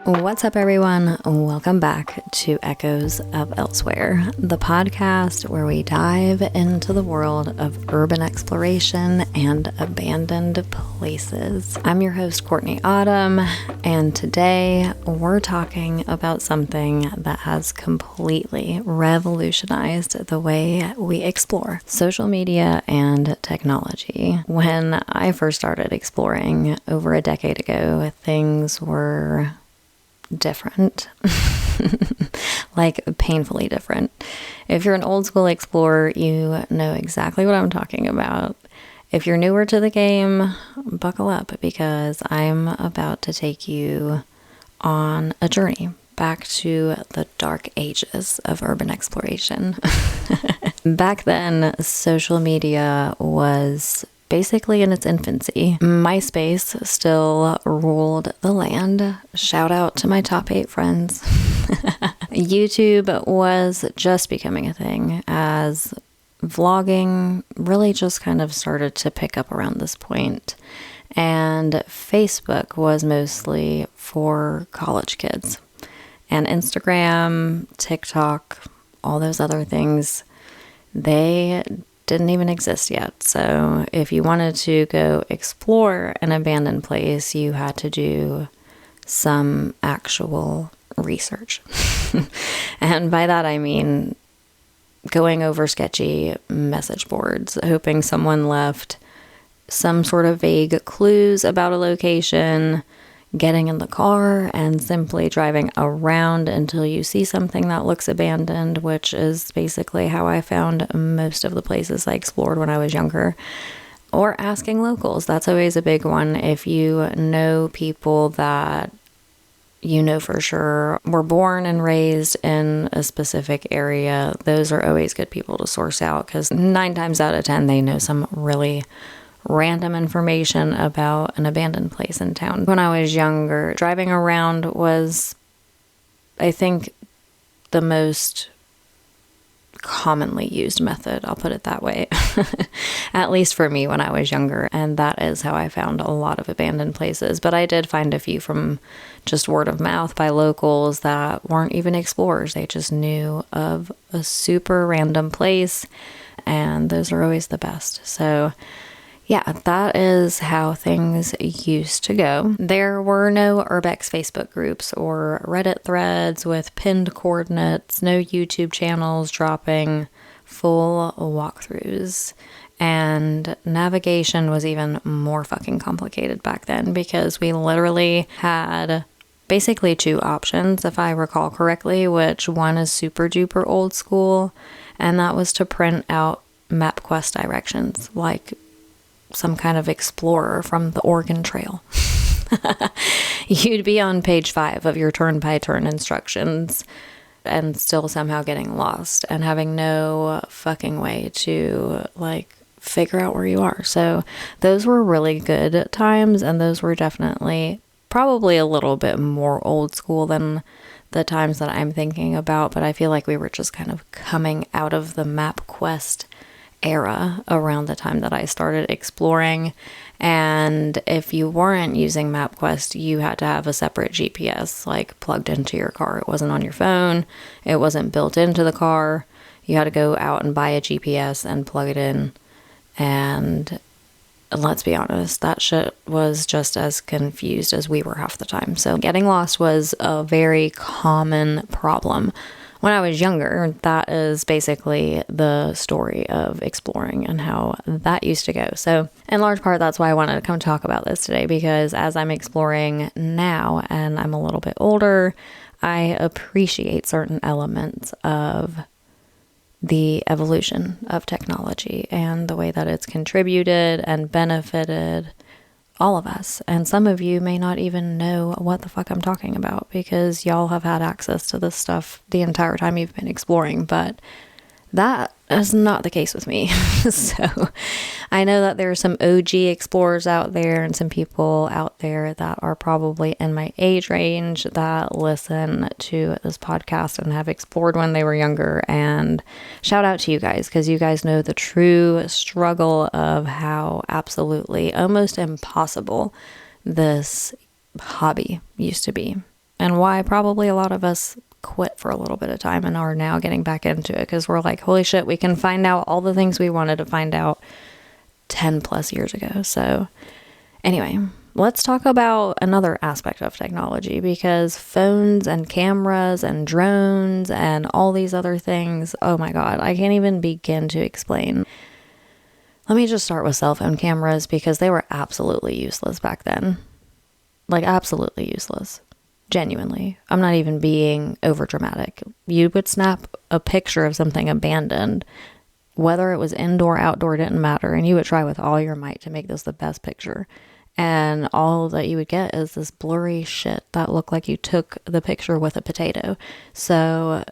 What's up, everyone? Welcome back to Echoes of Elsewhere, the podcast where we dive into the world of urban exploration and abandoned places. I'm your host, Courtney Autumn, and today we're talking about something that has completely revolutionized the way we explore social media and technology. When I first started exploring over a decade ago, things were different, like painfully different. If you're an old school explorer, you know exactly what I'm talking about. If you're newer to the game, buckle up because I'm about to take you on a journey back to the dark ages of urban exploration. Back then, social media was basically in its infancy. MySpace still ruled the land. Shout out to my top 8 friends. YouTube was just becoming a thing as vlogging really just kind of started to pick up around this point. And Facebook was mostly for college kids. And Instagram, TikTok, all those other things, they didn't even exist yet. So if you wanted to go explore an abandoned place, you had to do some actual research. And by that I mean going over sketchy message boards, hoping someone left some sort of vague clues about a location, getting in the car and simply driving around until you see something that looks abandoned, which is basically how I found most of the places I explored when I was younger. Or asking locals. That's always a big one. If you know people that you know for sure were born and raised in a specific area, those are always good people to source out because 9 times out of 10 they know some really random information about an abandoned place in town. When I was younger, driving around was, I think, the most commonly used method. I'll put it that way. At least for me when I was younger. And that is how I found a lot of abandoned places. But I did find a few from just word of mouth by locals that weren't even explorers. They just knew of a super random place. And those are always the best. So yeah, that is how things used to go. There were no urbex Facebook groups or Reddit threads with pinned coordinates, no YouTube channels dropping full walkthroughs. And navigation was even more fucking complicated back then because we literally had basically 2 options, if I recall correctly, which one is super duper old school, and that was to print out MapQuest directions, like some kind of explorer from the Oregon Trail. You'd be on page 5 of your turn-by-turn instructions and still somehow getting lost and having no fucking way to figure out where you are. So those were really good times, and those were definitely probably a little bit more old school than the times that I'm thinking about, but I feel like we were just kind of coming out of the MapQuest era around the time that I started exploring. And if you weren't using MapQuest, you had to have a separate GPS plugged into your car. It wasn't on your phone. It wasn't built into the car. You had to go out and buy a GPS and plug it in. And let's be honest, that shit was just as confused as we were half the time. So getting lost was a very common problem. When I was younger, that is basically the story of exploring and how that used to go. So in large part, that's why I wanted to come talk about this today, because as I'm exploring now and I'm a little bit older, I appreciate certain elements of the evolution of technology and the way that it's contributed and benefited all of us. And some of you may not even know what the fuck I'm talking about because y'all have had access to this stuff the entire time you've been exploring, but that is not the case with me. So I know that there are some OG explorers out there and some people out there that are probably in my age range that listen to this podcast and have explored when they were younger. And shout out to you guys, because you guys know the true struggle of how absolutely almost impossible this hobby used to be. and why probably a lot of us quit for a little bit of time and are now getting back into it, because we're like, holy shit, we can find out all the things we wanted to find out 10 plus years ago. So anyway, let's talk about another aspect of technology, because phones and cameras and drones and all these other things, oh my God, I can't even begin to explain. Let me just start with cell phone cameras, because they were absolutely useless back then. Like, absolutely useless. Genuinely. I'm not even being over dramatic. You would snap a picture of something abandoned, whether it was indoor, outdoor, didn't matter, and you would try with all your might to make this the best picture. And all that you would get is this blurry shit that looked like you took the picture with a potato. So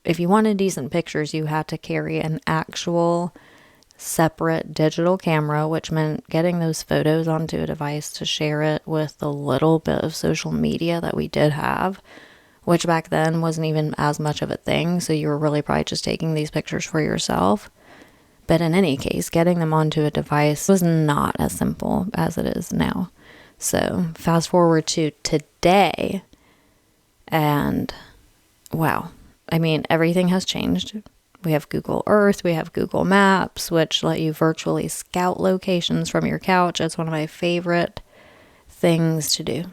if you wanted decent pictures, you had to carry an actual separate digital camera, which meant getting those photos onto a device to share it with the little bit of social media that we did have, which back then wasn't even as much of a thing. So you were really probably just taking these pictures for yourself. But in any case, getting them onto a device was not as simple as it is now. So fast forward to today, and wow, I mean, everything has changed. We have Google Earth, we have Google Maps, which let you virtually scout locations from your couch. It's one of my favorite things to do.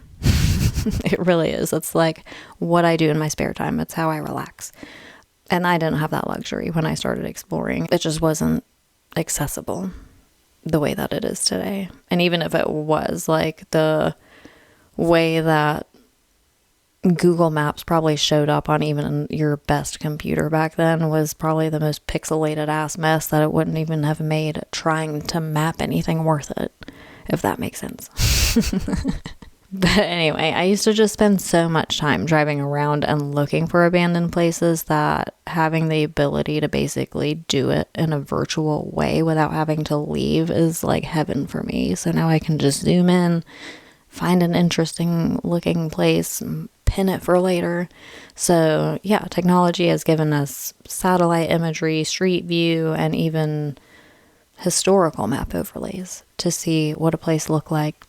It really is. It's like what I do in my spare time. It's how I relax. And I didn't have that luxury when I started exploring. It just wasn't accessible the way that it is today. And even if it was, like, the way that Google Maps probably showed up on even your best computer back then was probably the most pixelated ass mess that it wouldn't even have made trying to map anything worth it, if that makes sense. But anyway, I used to just spend so much time driving around and looking for abandoned places that having the ability to basically do it in a virtual way without having to leave is like heaven for me. So now I can just zoom in, find an interesting looking place, pin it for later. So yeah, technology has given us satellite imagery, street view, and even historical map overlays to see what a place looked like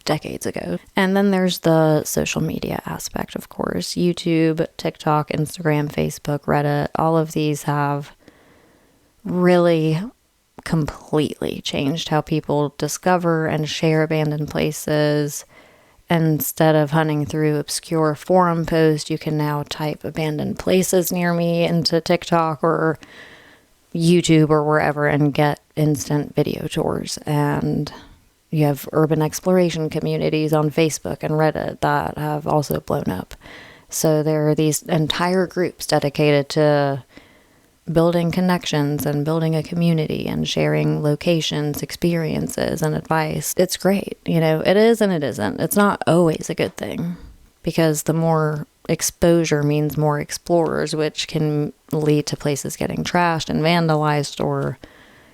decades ago. And then there's the social media aspect, of course. YouTube, TikTok, Instagram, Facebook, Reddit, all of these have really completely changed how people discover and share abandoned places. Instead of hunting through obscure forum posts, you can now type abandoned places near me into TikTok or YouTube or wherever and get instant video tours. And you have urban exploration communities on Facebook and Reddit that have also blown up. So there are these entire groups dedicated to building connections and building a community and sharing locations, experiences, and advice. It's great. You know, it is and it isn't. It's not always a good thing, because the more exposure means more explorers, which can lead to places getting trashed and vandalized or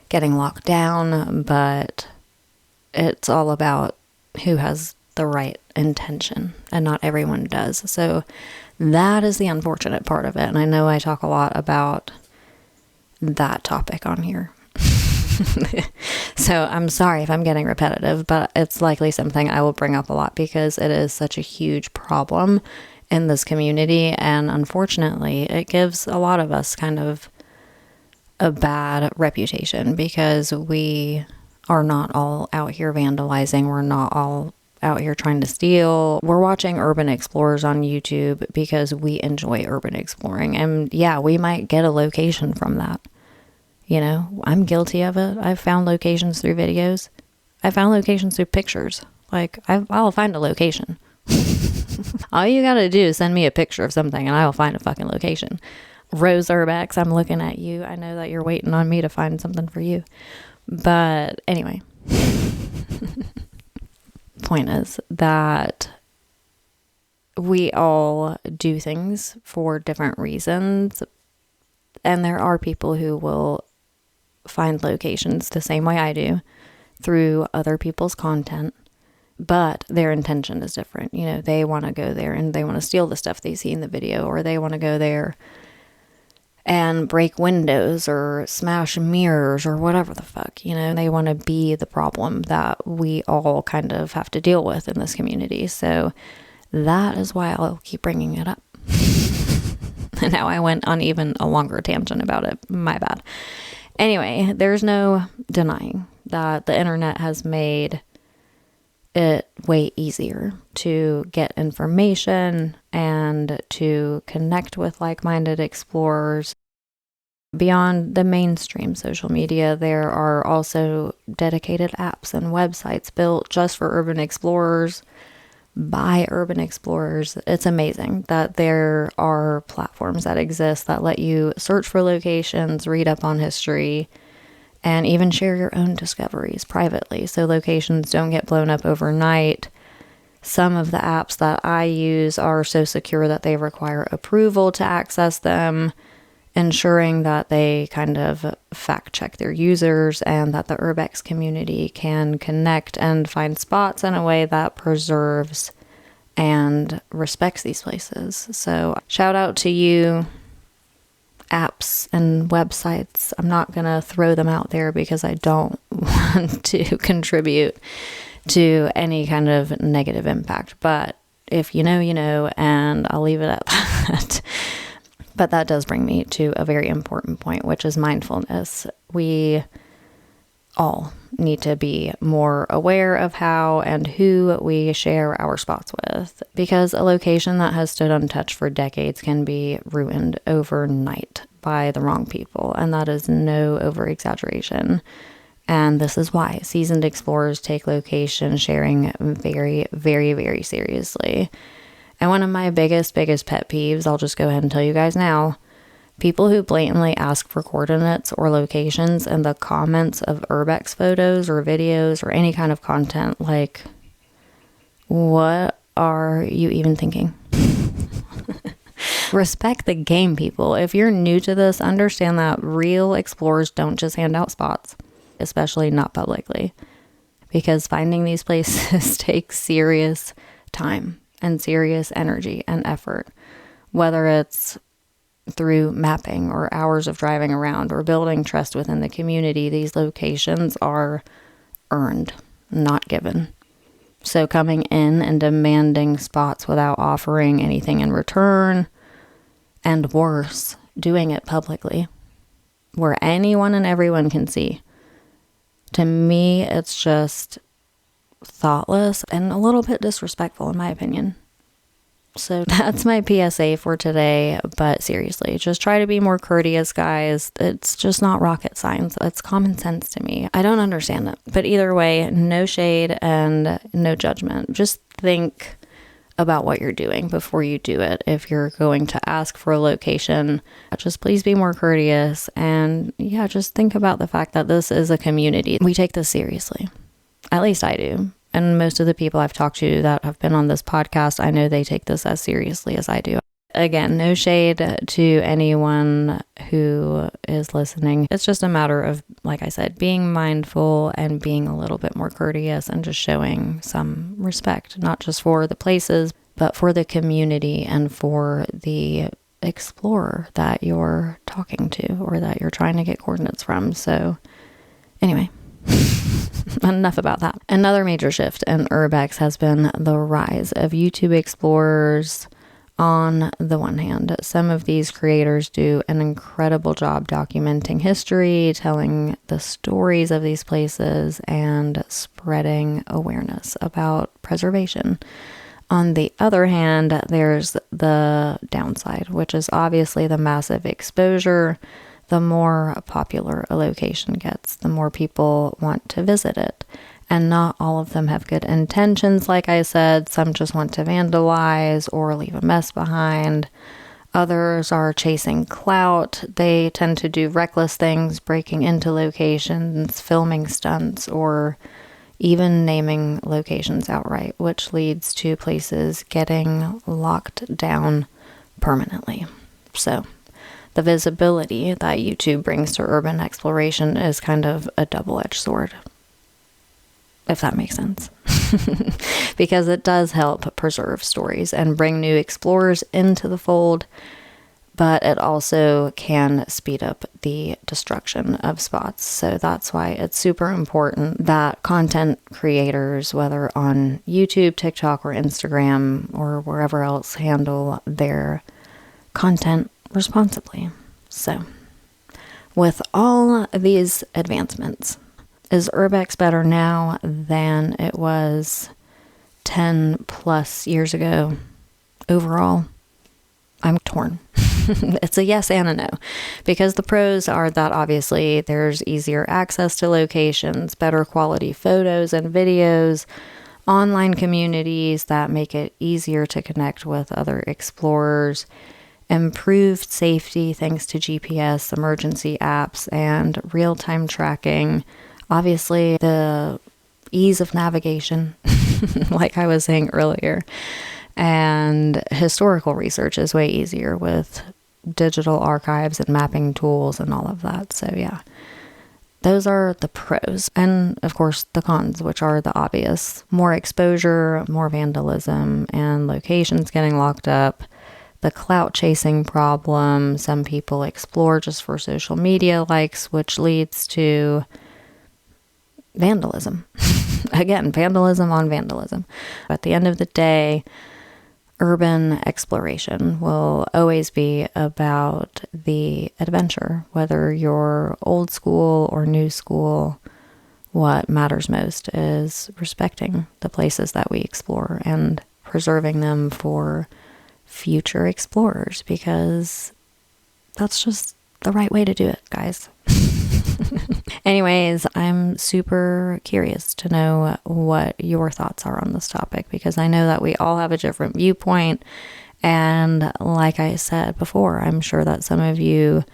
getting locked down. But it's all about who has the right intention, and not everyone does. So that is the unfortunate part of it. And I know I talk a lot about that topic on here. So I'm sorry if I'm getting repetitive, but it's likely something I will bring up a lot because it is such a huge problem in this community. And unfortunately, it gives a lot of us kind of a bad reputation because we are not all out here vandalizing. We're not all out here trying to steal. We're watching urban explorers on YouTube because we enjoy urban exploring. And yeah, we might get a location from that. You know, I'm guilty of it. I've found locations through videos. I found locations through pictures. Like, I'll find a location. All you gotta do is send me a picture of something and I'll find a fucking location. Rose Urbex, I'm looking at you. I know that you're waiting on me to find something for you. But anyway, point is that we all do things for different reasons. And there are people who will find locations the same way I do through other people's content, but their intention is different. You know, they want to go there and they want to steal the stuff they see in the video, or they want to go there and break windows or smash mirrors or whatever the fuck. You know, they want to be the problem that we all kind of have to deal with in this community. So That is why I'll keep bringing it up. And now I went on even a longer tangent about it. My bad. Anyway, there's no denying that the internet has made it way easier to get information and to connect with like-minded explorers. Beyond the mainstream social media, there are also dedicated apps and websites built just for urban explorers by urban explorers. It's amazing that there are platforms that exist that let you search for locations, read up on history, and even share your own discoveries privately so locations don't get blown up overnight. Some of the apps that I use are so secure that they require approval to access them, ensuring that they kind of fact check their users and that the urbex community can connect and find spots in a way that preserves and respects these places. So shout out to you, apps and websites. I'm not going to throw them out there because I don't want to contribute to any kind of negative impact. But if you know, you know, and I'll leave it at that. But that does bring me to a very important point, which is mindfulness. We all need to be more aware of how and who we share our spots with, because a location that has stood untouched for decades can be ruined overnight by the wrong people, and that is no over-exaggeration. And this is why seasoned explorers take location sharing very, very, very seriously. And one of my biggest pet peeves, I'll just go ahead and tell you guys now, people who blatantly ask for coordinates or locations in the comments of urbex photos or videos or any kind of content, like, what are you even thinking? Respect the game, people. If you're new to this, understand that real explorers don't just hand out spots, especially not publicly, because finding these places takes serious time and serious energy and effort, whether it's through mapping or hours of driving around or building trust within the community. These locations are earned, not given. So coming in and demanding spots without offering anything in return, and worse, doing it publicly where anyone and everyone can see, to me, it's just thoughtless and a little bit disrespectful, in my opinion. So that's my PSA for today. But seriously, just try to be more courteous, guys. It's just not rocket science. It's common sense to me. I don't understand it. But either way, no shade and no judgment. Just think about what you're doing before you do it. If you're going to ask for a location, just please be more courteous. And yeah, just think about the fact that this is a community. We take this seriously. At least I do. And most of the people I've talked to that have been on this podcast, I know they take this as seriously as I do. Again, no shade to anyone who is listening. It's just a matter of, like I said, being mindful and being a little bit more courteous and just showing some respect, not just for the places, but for the community and for the explorer that you're talking to or that you're trying to get coordinates from. So anyway, enough about that. Another major shift in urbex has been the rise of YouTube explorers. On the one hand, some of these creators do an incredible job documenting history, telling the stories of these places, and spreading awareness about preservation. On the other hand, there's the downside, which is obviously the massive exposure. The more popular a location gets, the more people want to visit it. And not all of them have good intentions, like I said. Some just want to vandalize or leave a mess behind. Others are chasing clout. They tend to do reckless things, breaking into locations, filming stunts, or even naming locations outright, which leads to places getting locked down permanently. So the visibility that YouTube brings to urban exploration is kind of a double-edged sword, if that makes sense. Because it does help preserve stories and bring new explorers into the fold. but it also can speed up the destruction of spots. So that's why it's super important that content creators, whether on YouTube, TikTok, or Instagram, or wherever else, handle their content responsibly. So with all these advancements, is urbex better now than it was 10 plus years ago overall? I'm torn. It's a yes and a no, because the pros are that obviously there's easier access to locations, better quality photos and videos, online communities that make it easier to connect with other explorers, improved safety thanks to GPS, emergency apps, and real-time tracking. Obviously, the ease of navigation, like I was saying earlier, and historical research is way easier with digital archives and mapping tools and all of that. So yeah, those are the pros. And of course the cons, which are the obvious: more exposure, more vandalism, and locations getting locked up, the clout chasing problem. Some people explore just for social media likes, which leads to vandalism. Again, vandalism on vandalism. At the end of the day, urban exploration will always be about the adventure. Whether you're old school or new school, what matters most is respecting the places that we explore and preserving them for future explorers, because that's just the right way to do it, guys. Anyways, I'm super curious to know what your thoughts are on this topic, because I know that we all have a different viewpoint. And like I said before, I'm sure that some of you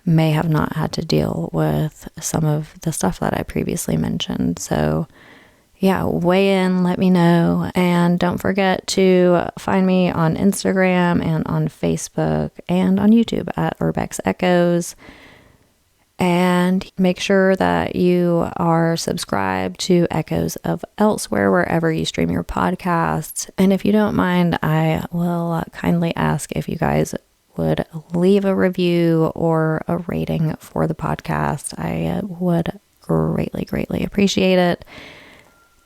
may have not had to deal with some of the stuff that I previously mentioned. So yeah, weigh in, let me know. And don't forget to find me on Instagram and on Facebook and on YouTube at Urbex Echoes. And make sure that you are subscribed to Echoes of Elsewhere wherever you stream your podcasts. And if you don't mind, I will kindly ask if you guys would leave a review or a rating for the podcast. I would greatly, greatly appreciate it.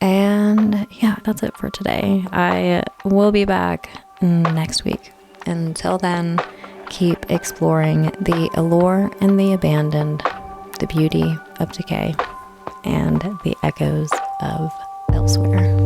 And yeah, that's it for today. I will be back next week. Until then, keep exploring the allure and the abandoned, the beauty of decay, and the echoes of elsewhere.